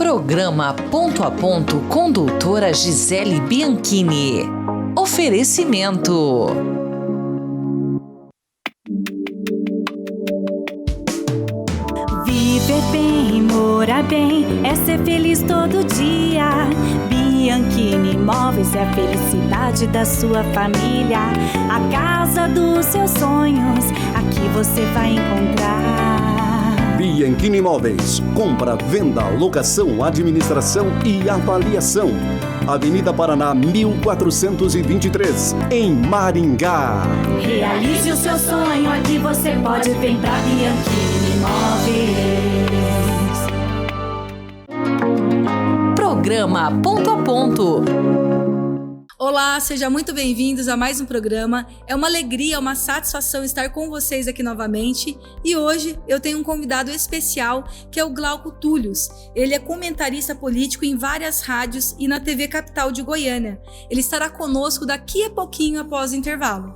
Programa Ponto a Ponto com doutora Gisele Bianchini. Oferecimento. Viver bem, morar bem, é ser feliz todo dia. Bianchini Imóveis é a felicidade da sua família. A casa dos seus sonhos, aqui você vai encontrar. Bianchini Imóveis, compra, venda, locação, administração e avaliação. Avenida Paraná 1423, em Maringá. Realize o seu sonho, aqui você pode vir pra Bianchini Imóveis. Programa Ponto a Ponto. Olá, sejam muito bem-vindos a mais um programa. É uma alegria, uma satisfação estar com vocês aqui novamente. E hoje eu tenho um convidado especial, que é o Glauco Tullius. Ele é comentarista político em várias rádios e na TV Capital de Goiânia. Ele estará conosco daqui a pouquinho após o intervalo.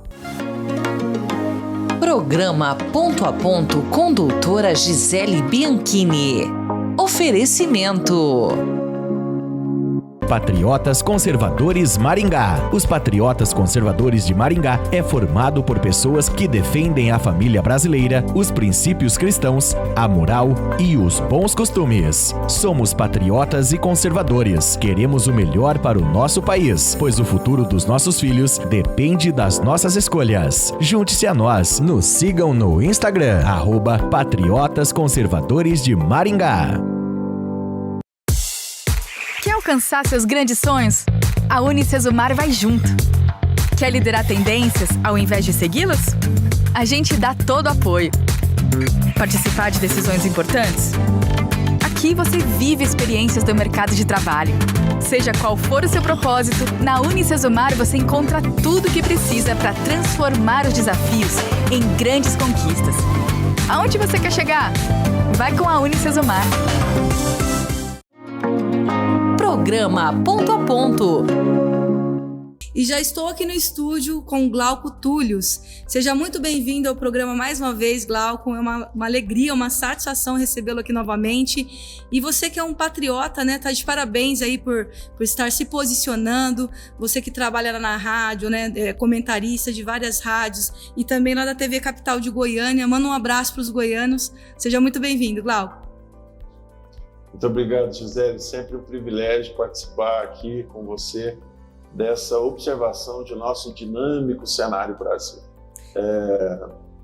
Programa Ponto a Ponto com doutora Gisele Bianchini. Oferecimento. Patriotas Conservadores Maringá. Os Patriotas Conservadores de Maringá é formado por pessoas que defendem a família brasileira, os princípios cristãos, a moral e os bons costumes. Somos patriotas e conservadores. Queremos o melhor para o nosso país, pois o futuro dos nossos filhos depende das nossas escolhas. Junte-se a nós. Nos sigam no Instagram, @Patriotas Conservadores de Maringá. Quer alcançar seus grandes sonhos? A Unicesumar vai junto. Quer liderar tendências ao invés de segui-las? A gente dá todo o apoio. Participar de decisões importantes? Aqui você vive experiências do mercado de trabalho. Seja qual for o seu propósito, na Unicesumar você encontra tudo o que precisa para transformar os desafios em grandes conquistas. Aonde você quer chegar? Vai com a Unicesumar. Programa Ponto a Ponto. E já estou aqui no estúdio com o Glauco Tullius. Seja muito bem-vindo ao programa mais uma vez, Glauco. É uma alegria, uma satisfação recebê-lo aqui novamente. E você que é um patriota, né? Tá de parabéns aí por estar se posicionando. Você que trabalha na rádio, né? É comentarista de várias rádios e também lá da TV Capital de Goiânia. Manda um abraço para os goianos. Seja muito bem-vindo, Glauco. Muito obrigado, Gisele. Sempre um privilégio participar aqui com você dessa observação de nosso dinâmico cenário Brasil.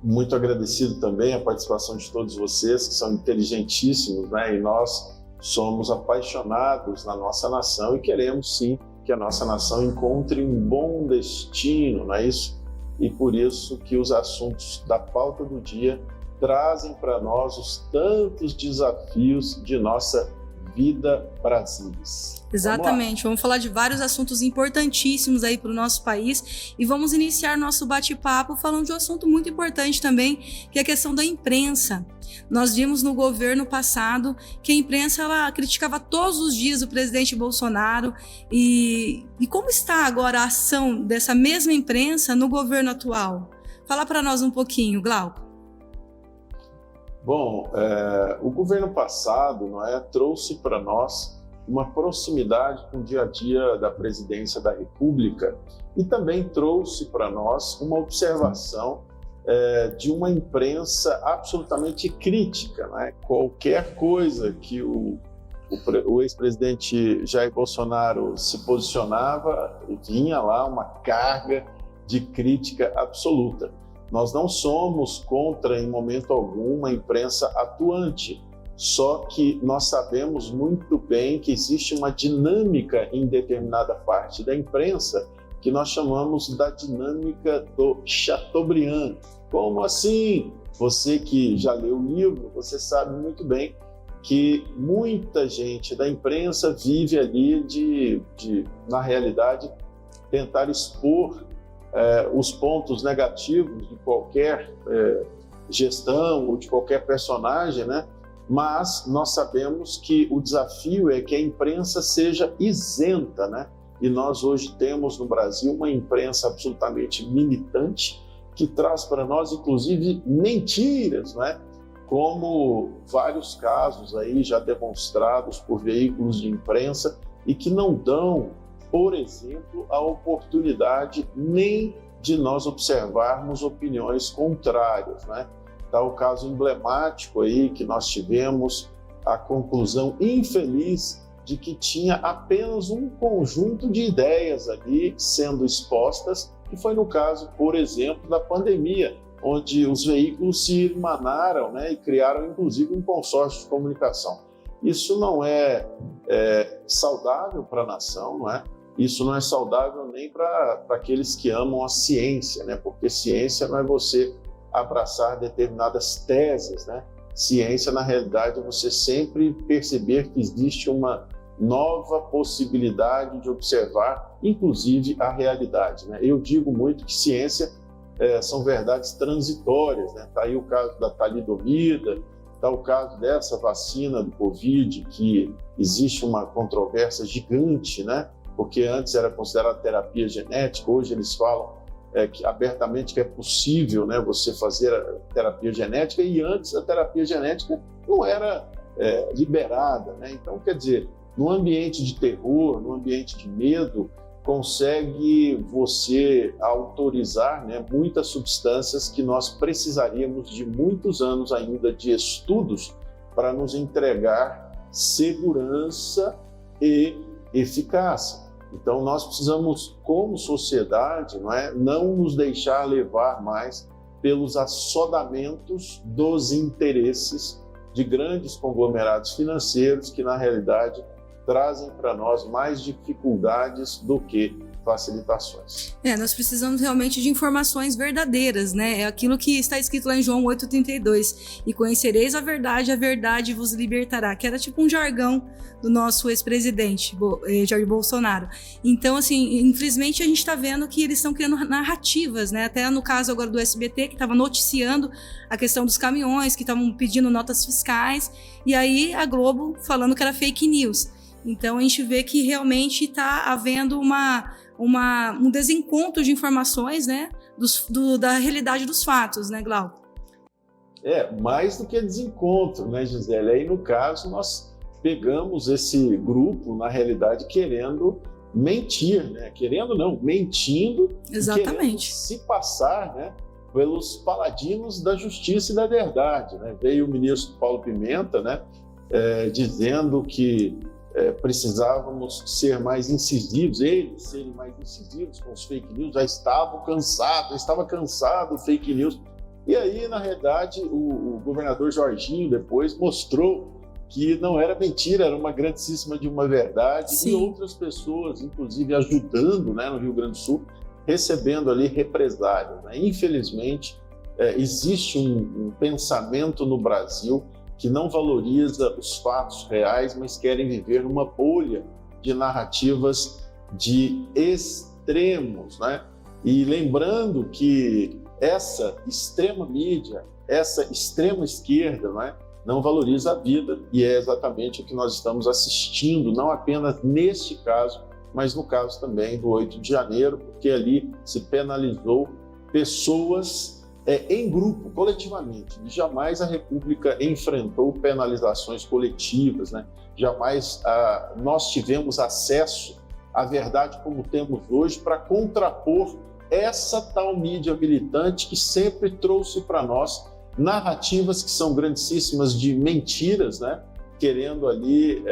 Muito agradecido também a participação de todos vocês, que são inteligentíssimos, né? E nós somos apaixonados na nossa nação e queremos, sim, que a nossa nação encontre um bom destino, não é isso? E por isso que os assuntos da pauta do dia trazem para nós os tantos desafios de nossa vida Brasilis. Exatamente, vamos falar de vários assuntos importantíssimos aí para o nosso país e vamos iniciar nosso bate-papo falando de um assunto muito importante também, que é a questão da imprensa. Nós vimos no governo passado que a imprensa ela criticava todos os dias o presidente Bolsonaro e como está agora a ação dessa mesma imprensa no governo atual? Fala para nós um pouquinho, Glauco. Bom, o governo passado, não é, trouxe para nós uma proximidade com o dia a dia da presidência da República e também trouxe para nós uma observação de uma imprensa absolutamente crítica, não é? Qualquer coisa que o ex-presidente Jair Bolsonaro se posicionava, vinha lá uma carga de crítica absoluta. Nós não somos contra, em momento algum, a imprensa atuante, só que nós sabemos muito bem que existe uma dinâmica em determinada parte da imprensa que nós chamamos da dinâmica do Chateaubriand. Como assim? Você que já leu o livro, você sabe muito bem que muita gente da imprensa vive ali na realidade, tentar expor os pontos negativos de qualquer gestão ou de qualquer personagem, né? Mas nós sabemos que o desafio é que a imprensa seja isenta, né? E nós hoje temos no Brasil uma imprensa absolutamente militante que traz para nós, inclusive, mentiras, né? como vários casos aí já demonstrados por veículos de imprensa e que não dão, por exemplo, a oportunidade nem de nós observarmos opiniões contrárias, né? Tá o caso emblemático aí que nós tivemos, a conclusão infeliz de que tinha apenas um conjunto de ideias ali sendo expostas, que foi no caso, por exemplo, da pandemia, onde os veículos se irmanaram, né, e criaram inclusive um consórcio de comunicação. Isso não é saudável para a nação, não é? Isso não é saudável nem para aqueles que amam a ciência, né? Porque ciência não é você abraçar determinadas teses, né? Ciência, na realidade, é você sempre perceber que existe uma nova possibilidade de observar, inclusive, a realidade, né? Eu digo muito que ciência são verdades transitórias, né? Está aí o caso da talidomida, está o caso dessa vacina do Covid, que existe uma controvérsia gigante, né? Porque antes era considerada terapia genética, hoje eles falam abertamente que é possível, né, você fazer a terapia genética, e antes a terapia genética não era liberada, né? Então, quer dizer, no ambiente de terror, no ambiente de medo, consegue você autorizar, né, muitas substâncias que nós precisaríamos de muitos anos ainda de estudos para nos entregar segurança e eficácia. Então, nós precisamos, como sociedade, não nos deixar levar mais pelos assodamentos dos interesses de grandes conglomerados financeiros que, na realidade, trazem para nós mais dificuldades do que facilitações. Nós precisamos realmente de informações verdadeiras, né? É aquilo que está escrito lá em João 8,32. E conhecereis a verdade vos libertará. Que era tipo um jargão do nosso ex-presidente, Jair Bolsonaro. Então, assim, infelizmente a gente está vendo que eles estão criando narrativas, né? Até no caso agora do SBT, que estava noticiando a questão dos caminhões, que estavam pedindo notas fiscais, e aí a Globo falando que era fake news. Então a gente vê que realmente está havendo um desencontro de informações, né, da realidade dos fatos, né, Glauco? Mais do que desencontro, né, Gisele? Aí, no caso, nós pegamos esse grupo, na realidade, querendo mentir, né? Mentindo. Exatamente. E se passar, né, pelos paladinos da justiça e da verdade, né? Veio o ministro Paulo Pimenta, né, dizendo que precisávamos ser mais incisivos, eles serem mais incisivos com os fake news, já estava cansado do fake news. E aí, na realidade, o governador Jorginho depois mostrou que não era mentira, era uma grandíssima de uma verdade. Sim. E outras pessoas, inclusive, ajudando, né, no Rio Grande do Sul, recebendo ali represálias, né? Infelizmente, existe um pensamento no Brasil que não valoriza os fatos reais, mas querem viver numa bolha de narrativas de extremos, né? E lembrando que essa extrema mídia, essa extrema esquerda, né, não valoriza a vida, e é exatamente o que nós estamos assistindo, não apenas neste caso, mas no caso também do 8 de janeiro, porque ali se penalizou pessoas em grupo, coletivamente. E jamais a República enfrentou penalizações coletivas, né? Jamais nós tivemos acesso à verdade como temos hoje para contrapor essa tal mídia militante que sempre trouxe para nós narrativas que são grandíssimas de mentiras, né? Querendo ali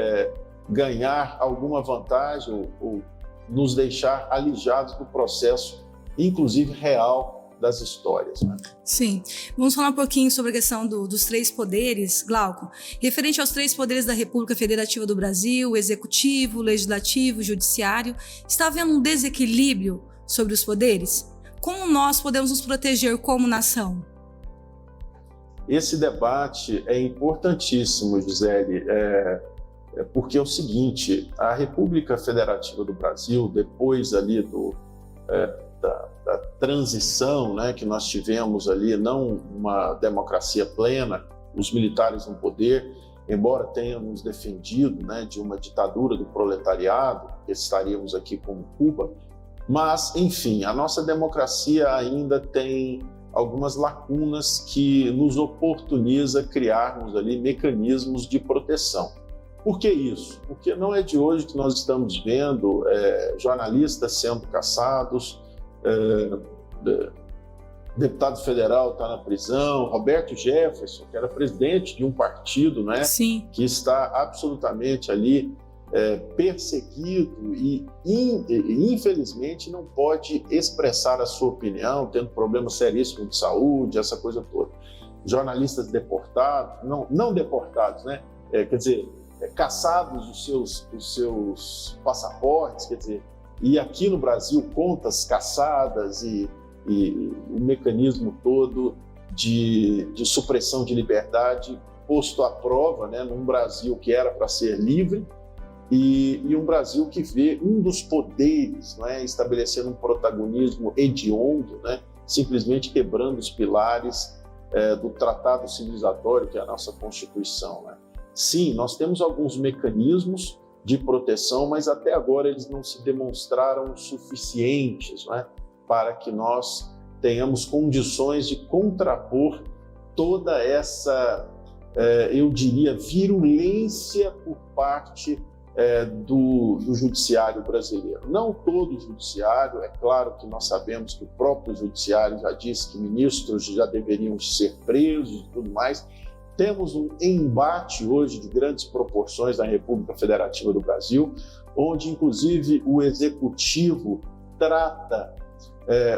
ganhar alguma vantagem ou nos deixar alijados do processo, inclusive real, das histórias, né? Sim. Vamos falar um pouquinho sobre a questão dos três poderes, Glauco. Referente aos três poderes da República Federativa do Brasil, o Executivo, o Legislativo, o Judiciário, está havendo um desequilíbrio sobre os poderes? Como nós podemos nos proteger como nação? Esse debate é importantíssimo, Gisele, porque é o seguinte: a República Federativa do Brasil, depois ali da transição, né, que nós tivemos ali, não uma democracia plena, os militares no poder, embora tenhamos defendido, né, de uma ditadura do proletariado, estaríamos aqui como Cuba, mas, enfim, a nossa democracia ainda tem algumas lacunas que nos oportuniza criarmos ali mecanismos de proteção. Por que isso? Porque não é de hoje que nós estamos vendo jornalistas sendo caçados, deputado federal está na prisão, Roberto Jefferson, que era presidente de um partido, né, Sim. que está absolutamente ali perseguido e infelizmente não pode expressar a sua opinião, tendo problemas seríssimos de saúde, essa coisa toda. Jornalistas deportados, não deportados, né? Quer dizer, caçados os seus passaportes, quer dizer, e aqui no Brasil contas caçadas e o mecanismo todo de supressão de liberdade posto à prova, né, num Brasil que era para ser livre e um Brasil que vê um dos poderes, né, estabelecendo um protagonismo hediondo, né, simplesmente quebrando os pilares do tratado civilizatório que é a nossa Constituição, né. Sim, nós temos alguns mecanismos de proteção, mas até agora eles não se demonstraram suficientes, né, para que nós tenhamos condições de contrapor toda essa, eu diria, virulência por parte do judiciário brasileiro. Não todo o judiciário, é claro que nós sabemos que o próprio judiciário já disse que ministros já deveriam ser presos e tudo mais. Temos um embate hoje de grandes proporções na República Federativa do Brasil, onde inclusive o executivo trata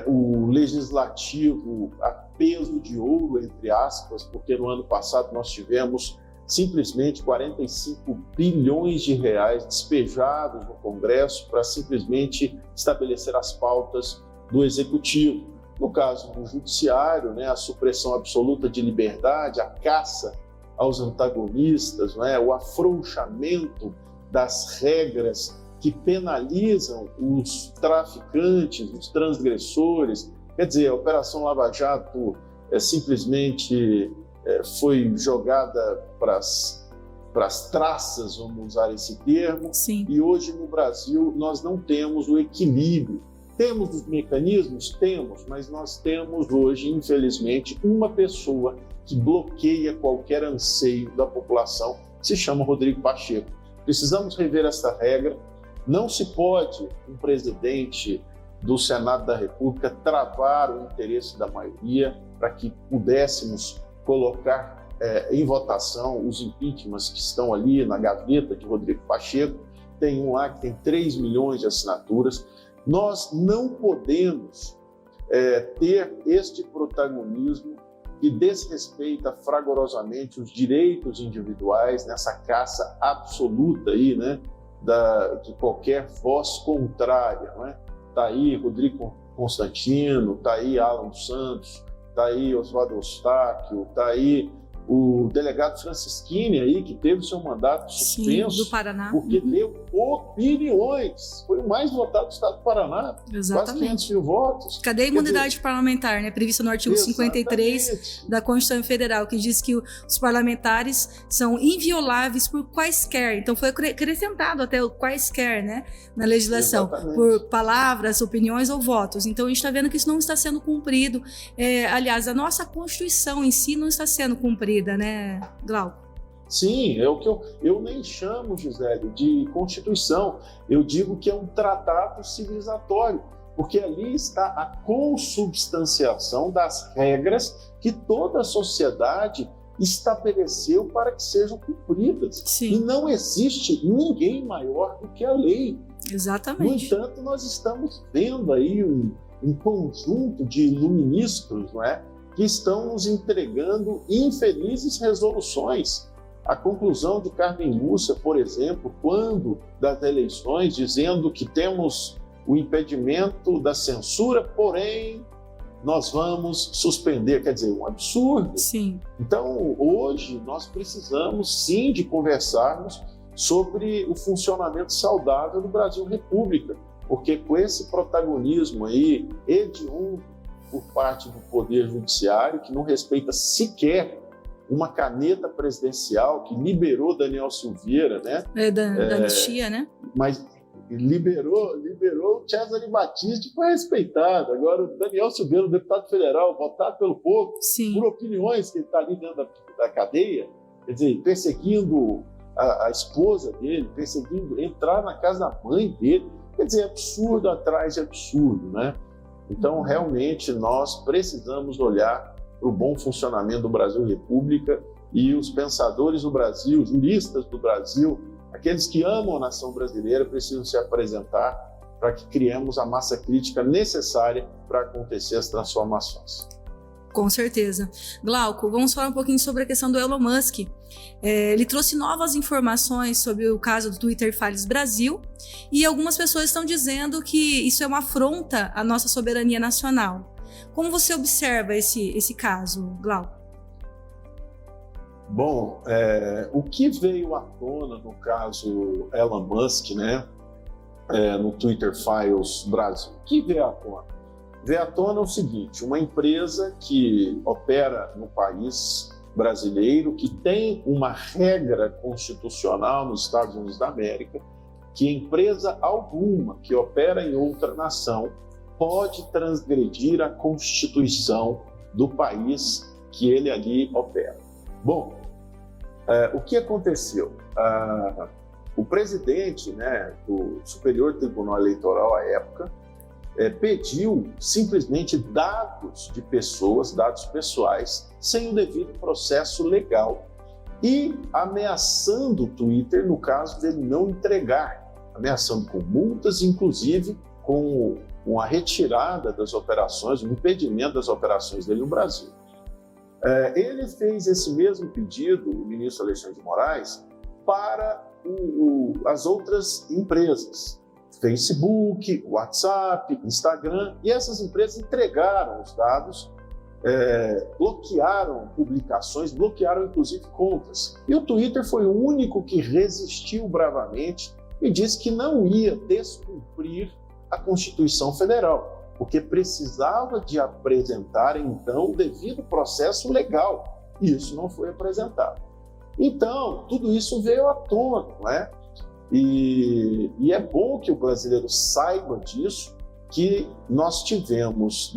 o legislativo a peso de ouro, entre aspas, porque no ano passado nós tivemos simplesmente 45 bilhões de reais despejados no Congresso para simplesmente estabelecer as pautas do Executivo. No caso do Judiciário, né, a supressão absoluta de liberdade, a caça aos antagonistas, né, o afrouxamento das regras que penalizam os traficantes, os transgressores. Quer dizer, a Operação Lava Jato simplesmente foi jogada para as traças, vamos usar esse termo. Sim. E hoje no Brasil nós não temos o equilíbrio. Temos os mecanismos? Temos, mas nós temos hoje, infelizmente, uma pessoa que bloqueia qualquer anseio da população, que se chama Rodrigo Pacheco. Precisamos rever essa regra. Não se pode um presidente do Senado da República travar o interesse da maioria para que pudéssemos colocar em votação os impeachments que estão ali na gaveta de Rodrigo Pacheco. Tem um lá que tem 3 milhões de assinaturas. Nós não podemos ter este protagonismo que desrespeita fragorosamente os direitos individuais nessa caça absoluta aí, né, de qualquer voz contrária, não é? Tá aí Rodrigo Constantino, tá aí Alan dos Santos, tá aí Oswaldo Eustáquio, tá aí o delegado Francisquini aí, que teve seu mandato suspenso. Sim, do Paraná. Porque deu opiniões. Foi o mais votado do estado do Paraná. Exatamente. Quase 500 mil votos. Cadê a imunidade parlamentar, né? Prevista no artigo 53 da Constituição Federal, que diz que os parlamentares são invioláveis por quaisquer. Então foi acrescentado até o quaisquer, né? Na legislação. Exatamente. Por palavras, opiniões ou votos. Então a gente está vendo que isso não está sendo cumprido. Aliás, a nossa Constituição em si não está sendo cumprida, né, Glauco? Sim, é o que eu nem chamo, Gisele, de Constituição. Eu digo que é um tratado civilizatório, porque ali está a consubstanciação das regras que toda a sociedade estabeleceu para que sejam cumpridas. Sim. E não existe ninguém maior do que a lei. Exatamente. No entanto, nós estamos vendo aí um conjunto de iluministros, não é, que estão nos entregando infelizes resoluções. A conclusão de Carmen Lúcia, por exemplo, quando das eleições, dizendo que temos o impedimento da censura, porém nós vamos suspender, quer dizer, um absurdo. Sim. Então, hoje nós precisamos sim de conversarmos sobre o funcionamento saudável do Brasil República, porque com esse protagonismo aí hediondo por parte do Poder Judiciário, que não respeita sequer uma caneta presidencial que liberou Daniel Silveira, né? Da anistia, né? Mas liberou liberou, o Cesare Battisti foi respeitado. Agora, o Daniel Silveira, deputado federal, votado pelo povo, Sim. por opiniões que ele está ali dentro da cadeia, quer dizer, perseguindo a esposa dele, perseguindo entrar na casa da mãe dele, quer dizer, absurdo atrás de absurdo, né? Então, realmente, nós precisamos olhar para o bom funcionamento do Brasil República e os pensadores do Brasil, juristas do Brasil, aqueles que amam a nação brasileira, precisam se apresentar para que criemos a massa crítica necessária para acontecer as transformações. Com certeza. Glauco, vamos falar um pouquinho sobre a questão do Elon Musk. Ele trouxe novas informações sobre o caso do Twitter Files Brasil e algumas pessoas estão dizendo que isso é uma afronta à nossa soberania nacional. Como você observa esse caso, Glauco? Bom, o que veio à tona no caso Elon Musk, né, no Twitter Files Brasil? O que veio à tona? Veio à tona o seguinte: uma empresa que opera no país brasileiro, que tem uma regra constitucional nos Estados Unidos da América, que empresa alguma que opera em outra nação pode transgredir a Constituição do país que ele ali opera. Bom, o que aconteceu? O presidente, né, do Superior Tribunal Eleitoral à época, pediu simplesmente dados de pessoas, dados pessoais, sem o devido processo legal e ameaçando o Twitter no caso dele não entregar, ameaçando com multas, inclusive com a retirada das operações, o impedimento das operações dele no Brasil. Ele fez esse mesmo pedido, o ministro Alexandre de Moraes, para as outras empresas, Facebook, WhatsApp, Instagram, e essas empresas entregaram os dados, bloquearam publicações, bloquearam inclusive contas. E o Twitter foi o único que resistiu bravamente e disse que não ia descumprir a Constituição Federal, porque precisava de apresentar, então, o devido processo legal, e isso não foi apresentado. Então, tudo isso veio à tona, não é? E é bom que o brasileiro saiba disso, que nós tivemos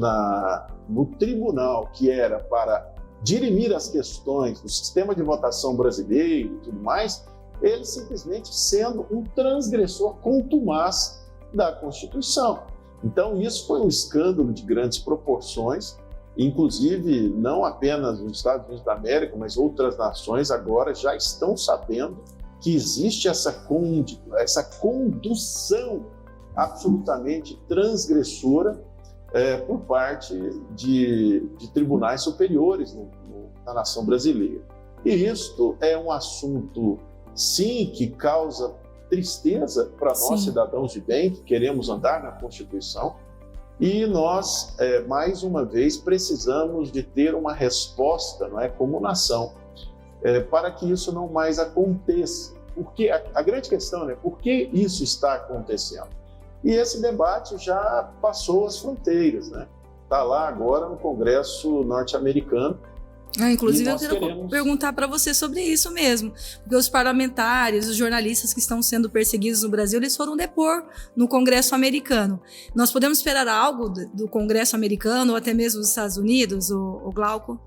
no tribunal, que era para dirimir as questões do sistema de votação brasileiro e tudo mais, ele simplesmente sendo um transgressor contumaz da Constituição. Então, isso foi um escândalo de grandes proporções, inclusive não apenas nos Estados Unidos da América, mas outras nações agora já estão sabendo que existe essa condução absolutamente transgressora por parte de tribunais superiores na nação brasileira. E isto é um assunto, sim, que causa tristeza para nós, cidadãos de bem, que queremos andar na Constituição, e nós, mais uma vez, precisamos de ter uma resposta, não é, como nação, para que isso não mais aconteça. Porque a grande questão é por que isso está acontecendo? E esse debate já passou as fronteiras, né? Está lá agora no Congresso norte-americano. Inclusive, eu quero perguntar para você sobre isso mesmo, porque os parlamentares, os jornalistas que estão sendo perseguidos no Brasil, eles foram depor no Congresso americano. Nós podemos esperar algo do Congresso americano ou até mesmo dos Estados Unidos, o Glauco?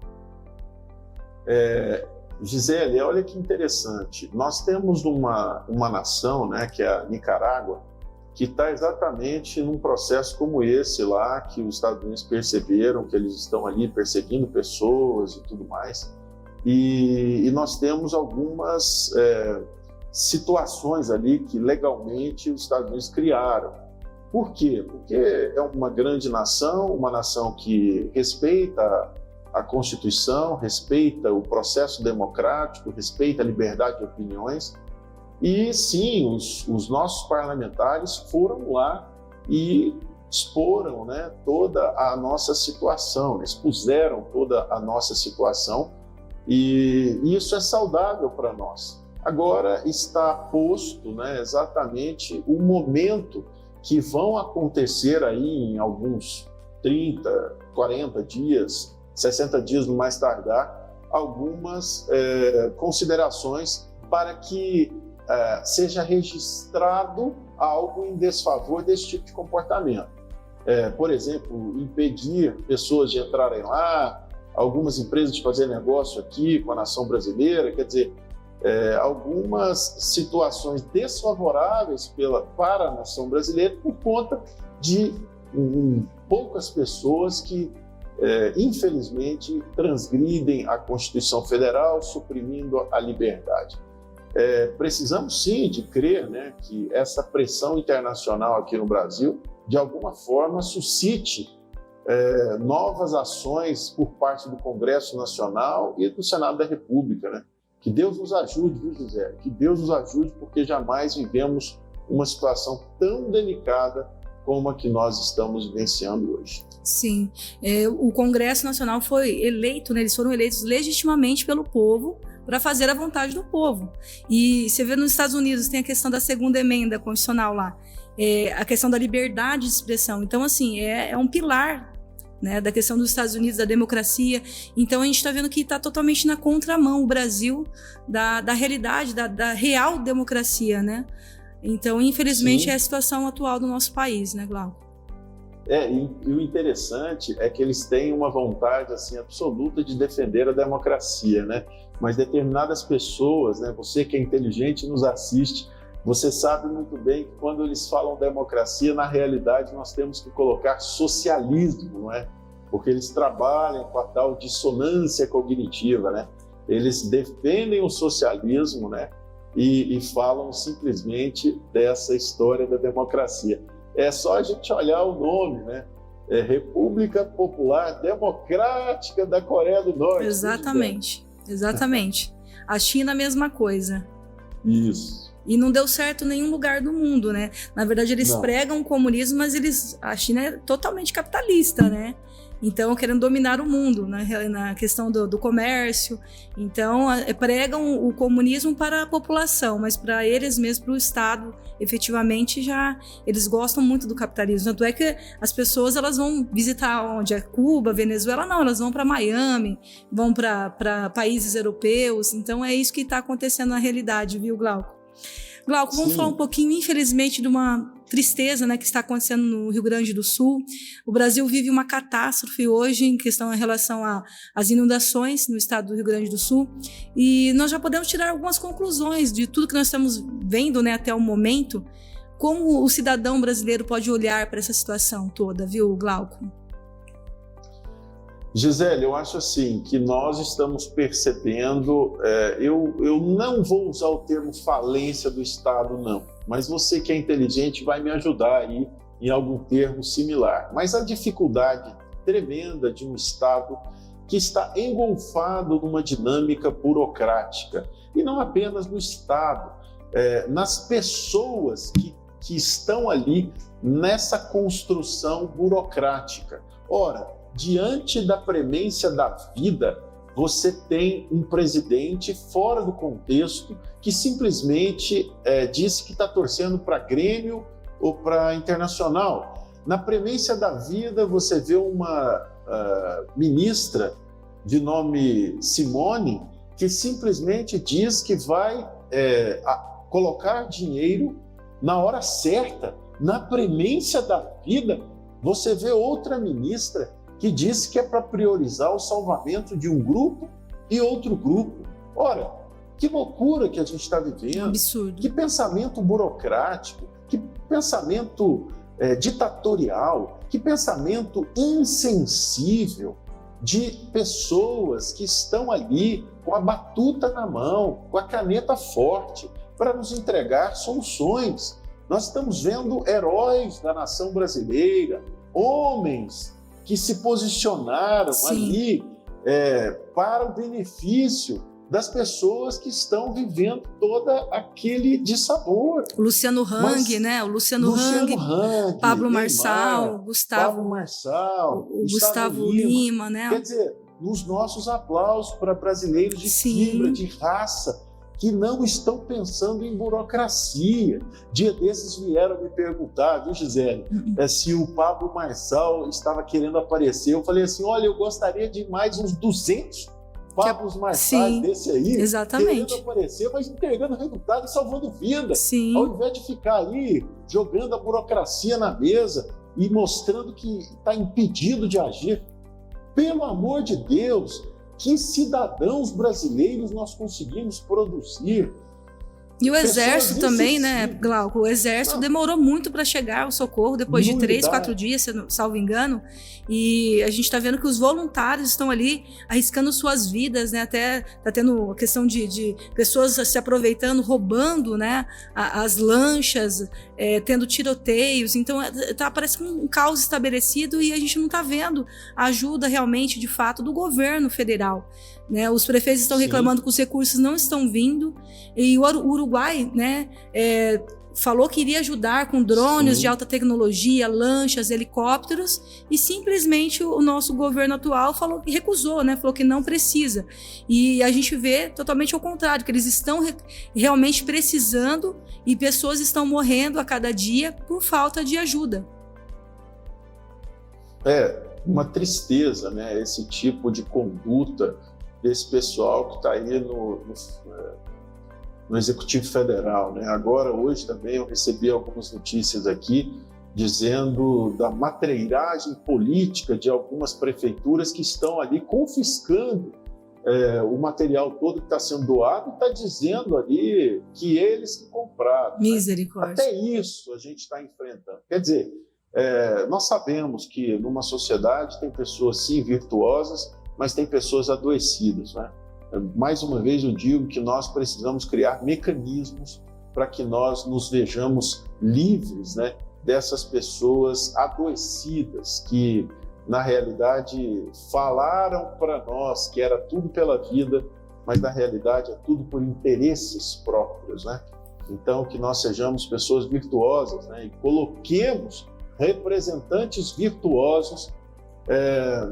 Gisele, olha que interessante. Nós temos uma nação, né, que é a Nicarágua, que está exatamente num processo como esse lá, que os Estados Unidos perceberam que eles estão ali perseguindo pessoas e tudo mais. E nós temos algumas situações ali que legalmente os Estados Unidos criaram. Por quê? Porque é uma grande nação, uma nação que respeita a Constituição, respeita o processo democrático, respeita a liberdade de opiniões. E sim, os nossos parlamentares foram lá e exporam, né, toda a nossa situação, expuseram toda a nossa situação, e isso é saudável para nós. Agora está posto, né, exatamente o momento que vão acontecer aí em alguns 30, 40 dias, 60 dias no mais tardar, algumas considerações para que seja registrado algo em desfavor desse tipo de comportamento. Por exemplo, impedir pessoas de entrarem lá, algumas empresas de fazer negócio aqui com a nação brasileira, quer dizer, algumas situações desfavoráveis para a nação brasileira por conta de poucas pessoas que, infelizmente, transgridem a Constituição Federal, suprimindo a liberdade. Precisamos sim de crer, né, que essa pressão internacional aqui no Brasil, de alguma forma, suscite novas ações por parte do Congresso Nacional e do Senado da República, né? Que Deus nos ajude, viu, Gisele? Que Deus nos ajude, porque jamais vivemos uma situação tão delicada como a que nós estamos vivenciando hoje. Sim, o Congresso Nacional foi eleito, né, eles foram eleitos legitimamente pelo povo para fazer a vontade do povo. E você vê nos Estados Unidos, tem a questão da segunda emenda constitucional lá, a questão da liberdade de expressão. Então, assim, é um pilar, né, da questão dos Estados Unidos, da democracia. Então, a gente está vendo que está totalmente na contramão o Brasil da realidade, da real democracia, né? Então, infelizmente, é a situação atual do nosso país, né, Glauco? E o interessante é que eles têm uma vontade assim, absoluta de defender a democracia, né? Mas determinadas pessoas, né, você que é inteligente e nos assiste, você sabe muito bem que quando eles falam democracia, na realidade nós temos que colocar socialismo, não é? Porque eles trabalham com a tal dissonância cognitiva, né? Eles defendem o socialismo, né? E falam simplesmente dessa história da democracia. É só a gente olhar o nome, né? República Popular Democrática da Coreia do Norte. Exatamente, exatamente. A China, a mesma coisa. Isso. E não deu certo em nenhum lugar do mundo, né? Na verdade, eles pregam o comunismo, mas a China é totalmente capitalista, né? Então, querendo dominar o mundo na questão do comércio. Então, pregam o comunismo para a população, mas para eles mesmos, para o Estado, efetivamente, eles gostam muito do capitalismo. Tanto é que as pessoas elas vão visitar onde é Cuba, Venezuela, não, elas vão para Miami, vão para países europeus. Então, é isso que está acontecendo na realidade, viu, Glauco? Glauco, vamos falar um pouquinho, infelizmente, de uma tristeza, né, que está acontecendo no Rio Grande do Sul. O Brasil vive uma catástrofe hoje em relação às inundações no estado do Rio Grande do Sul. E nós já podemos tirar algumas conclusões de tudo que nós estamos vendo, né, até o momento. Como o cidadão brasileiro pode olhar para essa situação toda, viu, Glauco? Gisele, eu acho assim que nós estamos percebendo, eu não vou usar o termo falência do Estado, não, mas você que é inteligente vai me ajudar aí em algum termo similar. Mas a dificuldade tremenda de um Estado que está engolfado numa dinâmica burocrática, e não apenas no Estado, nas pessoas que estão ali nessa construção burocrática. Ora, diante da premência da vida, você tem um presidente fora do contexto que simplesmente disse que está torcendo para Grêmio ou para Internacional. Na premência da vida, você vê uma ministra de nome Simone que simplesmente diz que vai colocar dinheiro na hora certa. Na premência da vida, você vê outra ministra que disse que é para priorizar o salvamento de um grupo e outro grupo. Ora, que loucura que a gente está vivendo. Absurdo. Que pensamento burocrático, que pensamento ditatorial, que pensamento insensível de pessoas que estão ali com a batuta na mão, com a caneta forte, para nos entregar soluções. Nós estamos vendo heróis da nação brasileira, homens que se posicionaram ali para o benefício das pessoas que estão vivendo todo aquele dissabor. O Luciano Hang, né? O Luciano Hang, Pablo Marçal, Gustavo Lima, né? Quer dizer, nos nossos aplausos para brasileiros de fibra, de raça, que não estão pensando em burocracia. Dia desses vieram me perguntar, viu, Gisele, se o Pablo Marçal estava querendo aparecer. Eu falei assim, olha, eu gostaria de mais uns 200 Pablos Marçais desse aí, exatamente, querendo aparecer, mas entregando resultado e salvando vida. Sim. Ao invés de ficar ali jogando a burocracia na mesa e mostrando que está impedido de agir. Pelo amor de Deus, que cidadãos brasileiros nós conseguimos produzir? E o Exército também, né, Glauco? O Exército demorou muito para chegar ao socorro, depois de 3, 4 dias, salvo engano. E a gente está vendo que os voluntários estão ali arriscando suas vidas, né? Até tá tendo a questão de pessoas se aproveitando, roubando, né, as lanchas, tendo tiroteios. Então, parece um caos estabelecido e a gente não está vendo a ajuda realmente, de fato, do governo federal. Né? Os prefeitos estão reclamando que os recursos não estão vindo, e o Uruguai, né, falou que iria ajudar com drones de alta tecnologia, lanchas, helicópteros, e simplesmente o nosso governo atual recusou, né? Falou que não precisa. E a gente vê totalmente ao contrário, que eles estão realmente precisando e pessoas estão morrendo a cada dia por falta de ajuda. Uma tristeza, né? Esse tipo de conduta desse pessoal que está aí no Executivo Federal, né? Agora, hoje também eu recebi algumas notícias aqui dizendo da matreiragem política de algumas prefeituras que estão ali confiscando o material todo que está sendo doado e está dizendo ali que eles que compraram. Misericórdia. Né? Até isso a gente está enfrentando. Quer dizer, nós sabemos que numa sociedade tem pessoas, sim, virtuosas, mas tem pessoas adoecidas, né? Mais uma vez eu digo que nós precisamos criar mecanismos para que nós nos vejamos livres, né, dessas pessoas adoecidas que, na realidade, falaram para nós que era tudo pela vida, mas na realidade é tudo por interesses próprios, né? Então, que nós sejamos pessoas virtuosas, né, e coloquemos representantes virtuosos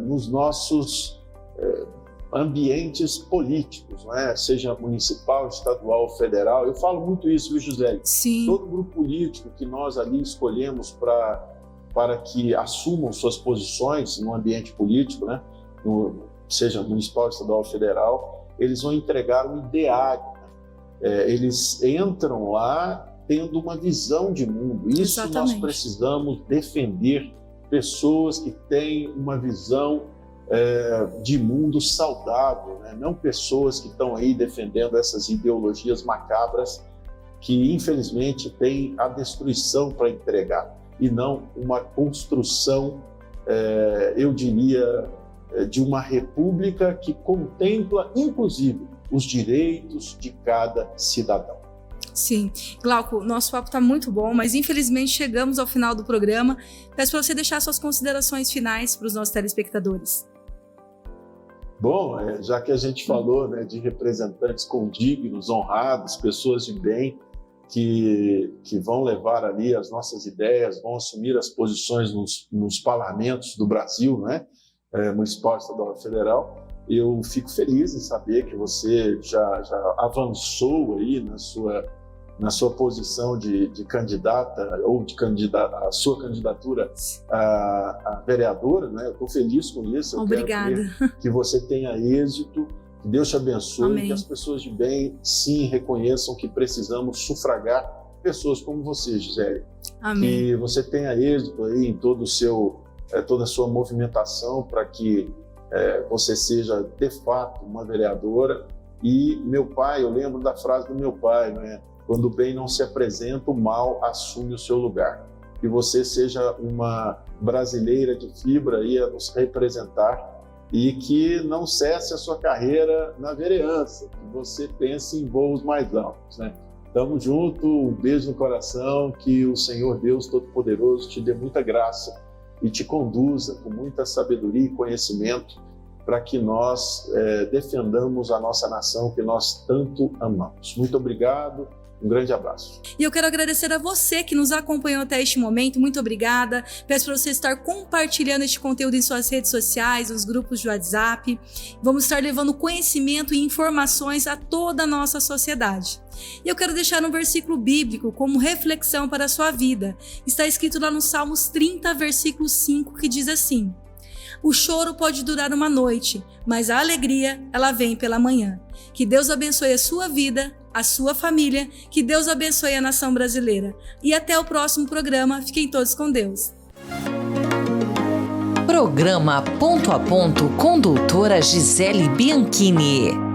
nos nossos ambientes políticos, né? Seja municipal, estadual, federal. Eu falo muito isso, viu, José? Sim. Todo grupo político que nós ali escolhemos para que assumam suas posições no ambiente político, né? Seja municipal, estadual, federal, eles vão entregar um ideário. Né? Eles entram lá tendo uma visão de mundo. Isso nós precisamos defender, pessoas que têm uma visão de mundo saudável, né? Não pessoas que estão aí defendendo essas ideologias macabras que, infelizmente, têm a destruição para entregar e não uma construção, eu diria, de uma república que contempla, inclusive, os direitos de cada cidadão. Sim. Glauco, nosso papo está muito bom, mas infelizmente chegamos ao final do programa. Peço para você deixar suas considerações finais para os nossos telespectadores. Bom, já que a gente falou, né, de representantes condignos, honrados, pessoas de bem, que vão levar ali as nossas ideias, vão assumir as posições nos parlamentos do Brasil, né, municipal, estadual e federal, eu fico feliz em saber que você já avançou aí na sua posição de candidata, ou a sua candidatura a vereadora, né? Eu estou feliz com isso. Obrigada. Eu quero que você tenha êxito, que Deus te abençoe, Amém. Que as pessoas de bem, sim, reconheçam que precisamos sufragar pessoas como você, Gisele. Amém. Que você tenha êxito aí em toda a sua movimentação para que você seja, de fato, uma vereadora. E meu pai, eu lembro da frase do meu pai, né? Quando o bem não se apresenta, o mal assume o seu lugar. Que você seja uma brasileira de fibra aí a nos representar e que não cesse a sua carreira na vereança, que você pense em voos mais altos, né? Tamo junto, um beijo no coração, que o Senhor Deus Todo-Poderoso te dê muita graça e te conduza com muita sabedoria e conhecimento para que nós defendamos a nossa nação que nós tanto amamos. Muito obrigado. Um grande abraço. E eu quero agradecer a você que nos acompanhou até este momento. Muito obrigada. Peço para você estar compartilhando este conteúdo em suas redes sociais, nos grupos de WhatsApp. Vamos estar levando conhecimento e informações a toda a nossa sociedade. E eu quero deixar um versículo bíblico como reflexão para a sua vida. Está escrito lá no Salmos 30, versículo 5, que diz assim: O choro pode durar uma noite, mas a alegria, ela vem pela manhã. Que Deus abençoe a sua vida, a sua família, que Deus abençoe a nação brasileira. E até o próximo programa. Fiquem todos com Deus. Programa Ponto a Ponto com doutora Gisele Bianchini.